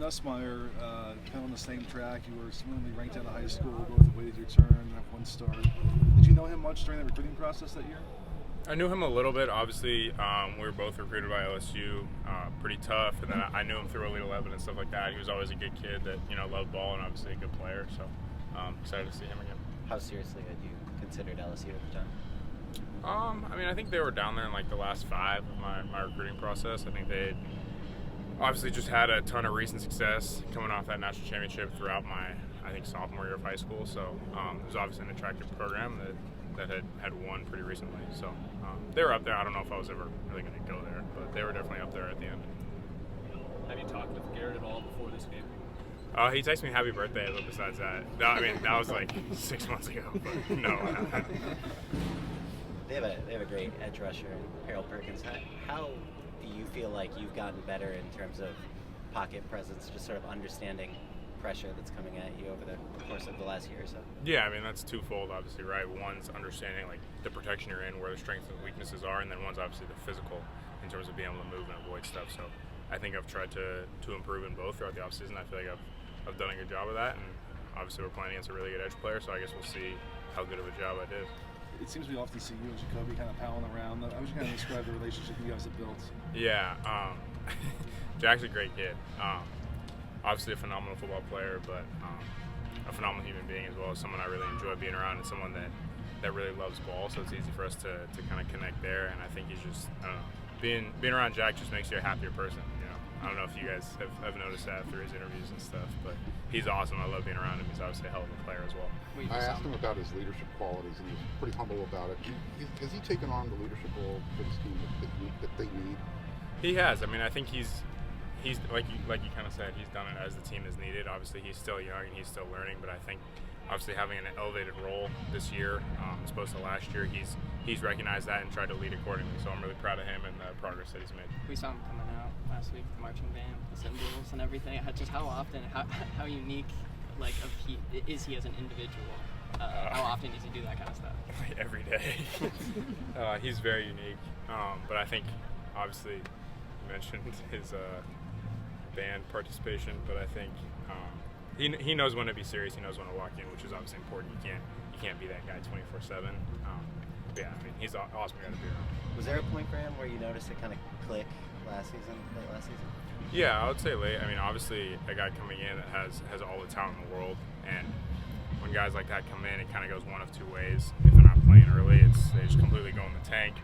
Nussmeier, kind of on the same track. You were similarly ranked out of high school, both awaited your turn, have one start. Did you know him much during the recruiting process that year? I knew him a little bit. Obviously, we were both recruited by LSU, pretty tough, and then I knew him through Elite 11 and stuff like that. He was always a good kid that loved ball and obviously a good player. So excited to see him again. How seriously had you considered LSU at the time? I think they were down there in like the last 5 of my recruiting process. I think they obviously just had a ton of recent success coming off that national championship throughout my sophomore year of high school. So it was obviously an attractive program that had won pretty recently. So they were up there. I don't know if I was ever really going to go there, but they were definitely up there at the end. Have you talked with Garrett at all before this game? He texted me happy birthday, but besides that, that was like 6 months ago. But no. They have a great edge rusher, Harold Perkins. How do you feel like you've gotten better in terms of pocket presence, just sort of understanding pressure that's coming at you over the course of the last year or so? Yeah, that's twofold, obviously, right? One's understanding like the protection you're in, where the strengths and weaknesses are, and then one's obviously the physical in terms of being able to move and avoid stuff. So I think I've tried to improve in both throughout the offseason. I feel like I've done a good job of that, and obviously we're playing against a really good edge player, so I guess we'll see how good of a job I did. It seems we often see you and Jacoby kind of palling around. How would you kind of describe the relationship you guys have built? Yeah, Jack's a great kid. Obviously a phenomenal football player, but a phenomenal human being as well. As someone I really enjoy being around, and someone that really loves ball, so it's easy for us to kind of connect there. And I think he's just, I don't know, being around Jack just makes you a happier person. I don't know if you guys have noticed that through his interviews and stuff, but he's awesome. I love being around him. He's obviously a hell of a player as well. I asked him about his leadership qualities, and he was pretty humble about it. Has he taken on the leadership role for this team that they need? He has. I think he's like you kind of said, he's done it as the team is needed. Obviously, he's still young and he's still learning, but I think obviously having an elevated role this year as opposed to last year, he's recognized that and tried to lead accordingly. So I'm really proud of him and the progress that he's made. We saw him coming out last week, the marching band, the symbols and everything. Just how often, how unique, is he as an individual? How often does he do that kind of stuff? Every day. He's very unique, but I think obviously you mentioned his band participation, but I think he knows when to be serious. He knows when to walk in, which is obviously important. You can't be that guy 24/7. Yeah, he's an awesome guy to be around. Was there a point for him where you noticed it kind of click late last season? Yeah, I would say late. Obviously a guy coming in that has all the talent in the world, and when guys like that come in, it kind of goes one of two ways. If they're not playing early, they just completely go in the tank,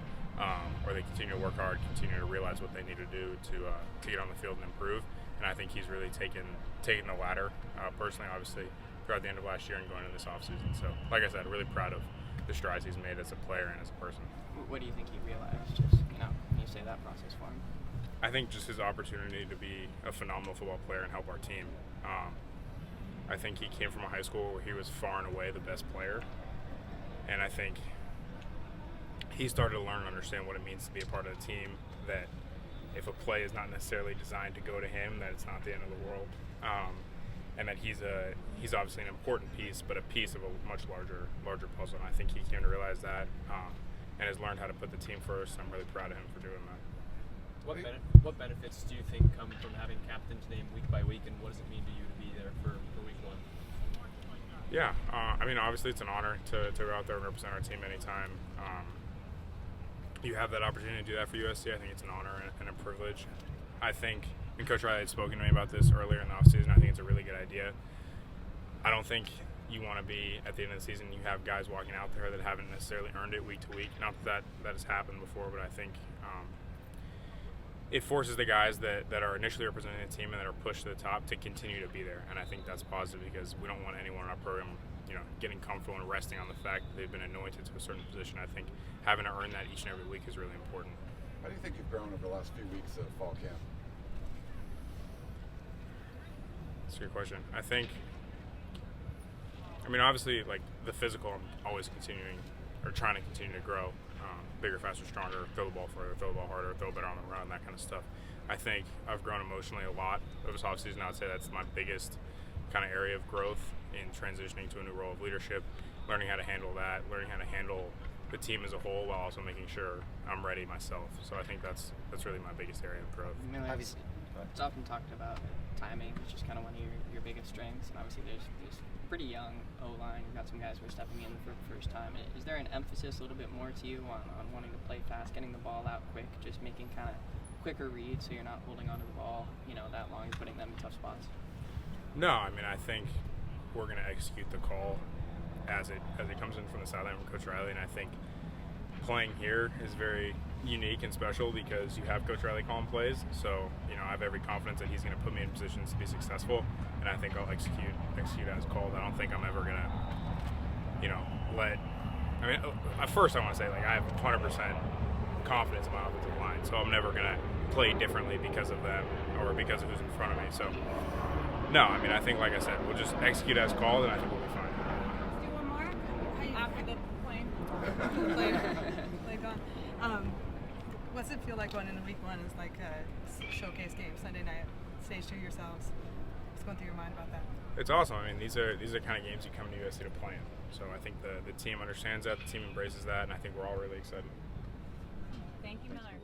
or they continue to work hard, continue to realize what they need to do to get on the field and improve. And I think he's really taken the latter, personally, obviously, throughout the end of last year and going into this offseason. So, like I said, really proud of the strides he's made as a player and as a person. What do you think he realized, just, when you say that process for him? I think just his opportunity to be a phenomenal football player and help our team. I think he came from a high school where he was far and away the best player. And I think he started to learn and understand what it means to be a part of a team, that if a play is not necessarily designed to go to him, that it's not the end of the world. And that he's obviously an important piece, but a piece of a much larger puzzle. And I think he came to realize that and has learned how to put the team first. I'm really proud of him for doing that. What benefits do you think come from having captain's name week by week, and what does it mean to you to be there for week 1? Yeah, obviously it's an honor to go out there and represent our team anytime. You have that opportunity to do that for USC. I think it's an honor and a privilege. I think, and Coach Riley had spoken to me about this earlier in the offseason, I think it's a really good idea. I don't think you want to be, at the end of the season, you have guys walking out there that haven't necessarily earned it week to week. Not that has happened before, but I think it forces the guys that are initially representing the team and that are pushed to the top to continue to be there. And I think that's positive, because we don't want anyone in our program getting comfortable and resting on the fact that they've been anointed to a certain position. I think having to earn that each and every week is really important. How do you think you've grown over the last few weeks of fall camp? That's a good question. I think, obviously, the physical, I'm always trying to continue to grow. Bigger, faster, stronger, throw the ball further, throw the ball harder, throw better on the run, that kind of stuff. I think I've grown emotionally a lot over this offseason. I would say that's my biggest kind of area of growth in transitioning to a new role of leadership, learning how to handle that, learning how to handle the team as a whole while also making sure I'm ready myself. So I think that's really my biggest area of growth. It's often talked about timing is just kind of one of your biggest strengths, and obviously there's pretty young O-line. You've got some guys who are stepping in for the first time. Is there an emphasis a little bit more to you on wanting to play fast, getting the ball out quick, just making kind of quicker reads so you're not holding onto the ball, that long and putting them in tough spots? No, I mean, I think we're going to execute the call as it comes in from the sideline from Coach Riley, and I think playing here is very unique and special because you have Coach Riley calling plays. So, I have every confidence that he's going to put me in positions to be successful, and I think I'll execute as called. I don't think I'm ever going to, at first I want to say, I have 100% confidence in my offensive line, so I'm never going to play differently because of them or because of who's in front of me. So, no, I think, like I said, we'll just execute as called, and I think we'll be fine. Let's do one more after the plane. Play gone. What's it feel like going into week one? It's like a showcase game Sunday night, stage 2 yourselves. What's going through your mind about that? It's awesome. These are kind of games you come to USC to play in. So I think the team understands that, the team embraces that, and I think we're all really excited. Thank you, Miller.